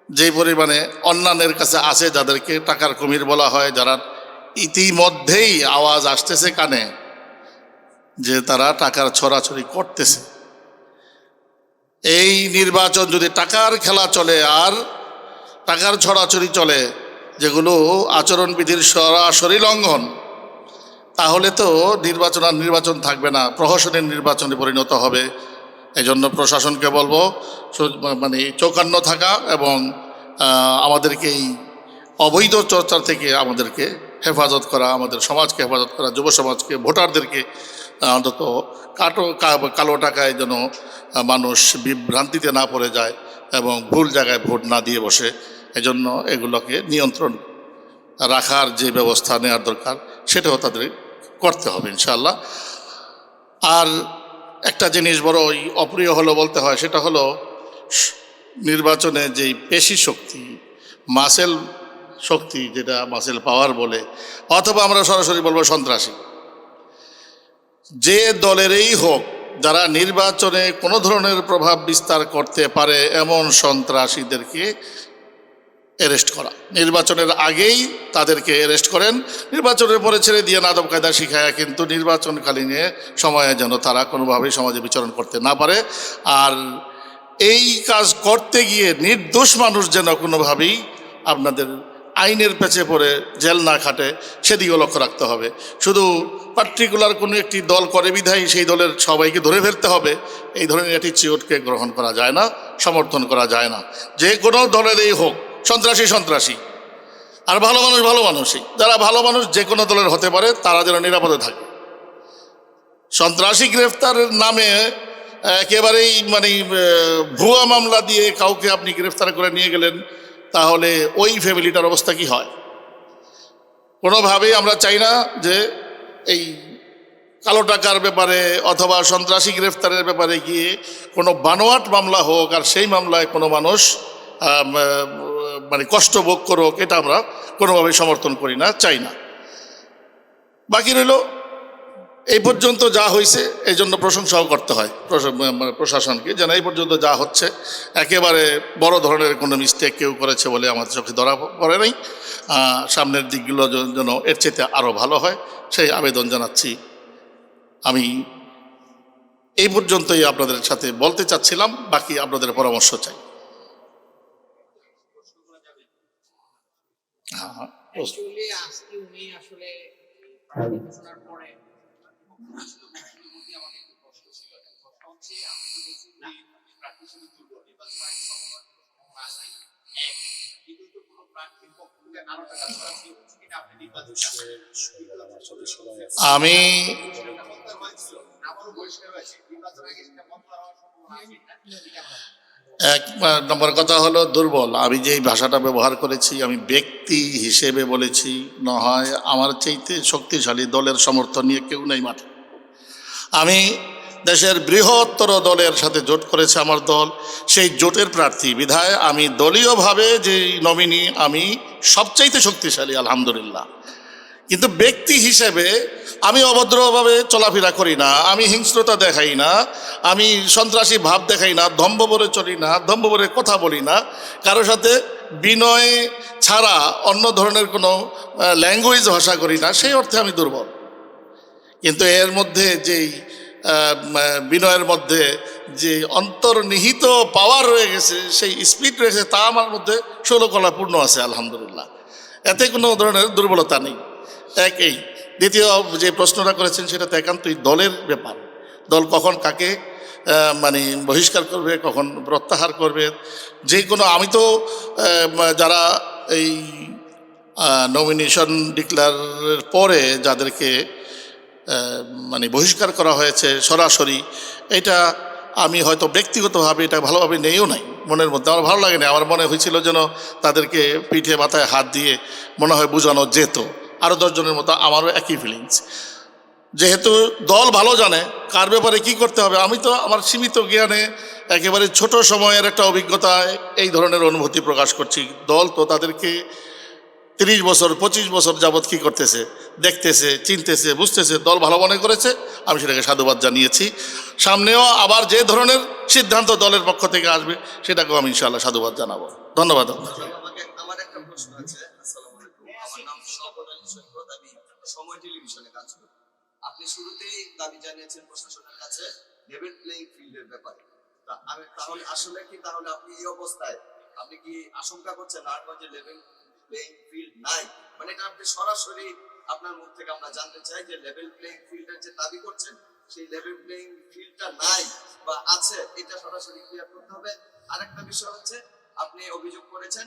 যে পরিমাণে অন্যান্যের কাছে আছে, যাদেরকে টাকার কুমির বলা হয়, যারা ইতিমধ্যেই আওয়াজ আসতেছে কানে যে তারা টাকার ছড়াছড়ি করতেছে। এই নির্বাচন যদি টাকার খেলা চলে আর টাকার ছড়াছড়ি চলে, যেগুলো আচরণবিধির সরাসরি লঙ্ঘন, তাহলে তো নির্বাচন আর নির্বাচন থাকবে না, প্রহসনের নির্বাচনে পরিণত হবে। এই জন্য প্রশাসনকে বলবো মানে চৌকান্ন থাকা এবং আমাদেরকে এই অবৈধ চর্চা থেকে আমাদেরকে হেফাজত করা, আমাদের সমাজকে হেফাজত করা, যুব সমাজকে, ভোটারদেরকে অন্তত কালো টাকায় যেন মানুষ বিভ্রান্তিতে না পড়ে যায় এবং ভুল জায়গায় ভোট না দিয়ে বসে, এজন্য এগুলোকে নিয়ন্ত্রণ রাখার যে ব্যবস্থা নেওয়ার দরকার সেটাও তাদের করতে হবে ইনশাআল্লাহ। আর একটা জিনিস বড়ই অপ্রিয় হলো বলতে হয়, সেটা হলো নির্বাচনে যেই পেশি শক্তি, মাসেল শক্তি, যেটা মাসেল পাওয়ার বলে, অথবা আমরা সরাসরি বলবো সন্ত্রাসী, যে দলেরই হোক, যারা নির্বাচনে কোনো ধরনের প্রভাব বিস্তার করতে পারে এমন সন্ত্রাসীদেরকে অ্যারেস্ট করা। নির্বাচনের আগেই তাদেরকে অ্যারেস্ট করেন, নির্বাচনের পরে ছেড়ে দিয়ে আদব কায়দা শিখায়, কিন্তু নির্বাচনকালীনে সময়ে যেন তারা কোনোভাবেই সমাজে বিচরণ করতে না পারে। আর এই কাজ করতে গিয়ে নির্দোষ মানুষ যেন কোনোভাবেই আপনাদের আইনের পেছে পড়ে জেল না খাটে, সেদিকেও লক্ষ্য রাখতে হবে। শুধু পার্টিকুলার কোনো একটি দল করে বিধায় সেই দলের সবাইকে ধরে ফেলতে হবে, এই ধরনের অ্যাটিচিউডকে গ্রহণ করা যায় না, সমর্থন করা যায় না। যে কোনো দলেরই হোক, সন্ত্রাসী সন্ত্রাসী, আর ভালো মানুষ ভালো মানুষই। যারা ভালো মানুষ যে কোনো দলের হতে পারে, তারা যেন নিরাপদে থাকে। সন্ত্রাসী গ্রেফতারের নামে একেবারেই মানে ভুয়া মামলা দিয়ে কাউকে আপনি গ্রেফতার করে নিয়ে গেলেন, তাহলে ওই ফ্যামিলিটার অবস্থা কি হয়? কোনোভাবেই আমরা চাই না যে এই কালো টাকার ব্যাপারে অথবা সন্ত্রাসী গ্রেফতারের ব্যাপারে গিয়ে কোনো বানোয়াট মামলা হোক আর সেই মামলায় কোনো মানুষ মানে কষ্ট ভোগ করুক, এটা আমরা কোনোভাবেই সমর্থন করি না, চাই না। বাকি রইল এই পর্যন্ত যা হয়েছে, এই জন্য প্রশংসাও করতে হয় প্রশাসনকে, যেন এই পর্যন্ত যা হচ্ছে একেবারে বড় ধরনের কোনো মিস্টেক কেউ করেছে বলে আমাদের চোখে ধরা পড়ে নাই। সামনের দিকগুলো যেন এর চেয়ে আরও ভালো হয়, সেই আবেদন জানাচ্ছি। আমি এই পর্যন্তই আপনাদের সাথে বলতে চাচ্ছিলাম, বাকি আপনাদের পরামর্শ চাই। আমি এক নম্বর কথা হলো দুর্বল। আমি যেই ভাষাটা ব্যবহার করেছি, আমি ব্যক্তি হিসেবে বলেছি, না হয় আমার চাইতে শক্তিশালী দলের সমর্থন নিয়ে কেউ নেই মাঠে। আমি দেশের বৃহত্তর দলের সাথে জোট করেছে আমার দল, সেই জোটের প্রার্থী বিধায় আমি দলীয়ভাবে যে নমিনি, আমি সবচাইতে শক্তিশালী আলহামদুলিল্লাহ। কিন্তু ব্যক্তি হিসেবে আমি অভদ্রভাবে চলাফেরা করি না, আমি হিংস্রতা দেখাই না, আমি সন্ত্রাসী ভাব দেখাই না, দম্ভভরে চলি না, দম্ভভরে কথা বলি না, কারোর সাথে বিনয় ছাড়া অন্য ধরনের কোনো ল্যাঙ্গুয়েজ ভাষা করি না, সেই অর্থে আমি দুর্বল। কিন্তু এর মধ্যে যেই বিনয়ের মধ্যে যে অন্তর্নিহিত পাওয়ার রয়ে গেছে, সেই স্পিড রয়েছে, তা আমার মধ্যে ষোলকলাপূর্ণ আছে আলহামদুলিল্লাহ। এতে কোনো ধরনের দুর্বলতা নেই। এই দ্বিতীয় যে প্রশ্নটা করেছেন, সেটা তো একান্তই দলের ব্যাপার। দল কখন কাকে মানে বহিষ্কার করবে, কখন প্রত্যাহার করবে, যে কোনো, আমি তো যারা এই নমিনেশন ডিক্লেয়ারের পরে যাদেরকে মানে বহিষ্কার করা হয়েছে সরাসরি, এটা আমি হয়তো ব্যক্তিগতভাবে এটা ভালোভাবে নেইও নাই, মনের মধ্যে আমার ভালো লাগে না। আমার মনে হয়েছিল যেন তাদেরকে পিঠে মাথায় হাত দিয়ে মনে হয় বোঝানো যেত। আরও 10 জনের মতো আমারও একই ফিলিংস। যেহেতু দল ভালো জানে কার ব্যাপারে কি করতে হবে, আমি তো আমার সীমিত জ্ঞানে একেবারে ছোট সময়ের একটা অভিজ্ঞতায় এই ধরনের অনুভূতি প্রকাশ করছি। দল তো তাদেরকে 30 বছর 25 বছর যাবৎ কি করতেছে, দেখতেছে, চিনতেছে, বুঝতেছে, দল ভালো মনে করেছে, আমি সেটাকে সাধুবাদ জানিয়েছি। সামনেও আবার যে ধরনের সিদ্ধান্ত দলের পক্ষ থেকে আসবে সেটাকেও আমি ইনশাআল্লাহ সাধুবাদ জানাবো। ধন্যবাদ আপনাকে। আমার একটা প্রশ্ন আছে। আসসালামু আলাইকুম, আমার নাম শওকত আলী সৈকত, আমি সময় টেলিভিশনে কাজ করি। আপনি শুরুতেই দাবি জানিয়েছেন প্রশাসনের কাছে লেভেল প্লেইং ফিল্ডের ব্যাপারে। আমি তাহলে আসলে কি, তাহলে আপনি এই অবস্থায় আপনি কি আশঙ্কা করছেন নারায়ণগঞ্জে লেভেল প্লেইং ফিল্ড নাই? মানে এটা আপনি সরাসরি আপনার মুখ থেকে আমরা জানতে চাই যে লেভেল প্লেইং ফিল্ডের যে দাবি করছেন সেই লেভেল প্লেইং ফিল্ডটা নাই বা আছে, এটা সরাসরি ক্লিয়ার করতে হবে। আরেকটা বিষয় হচ্ছে, আপনি অভিযোগ করেছেন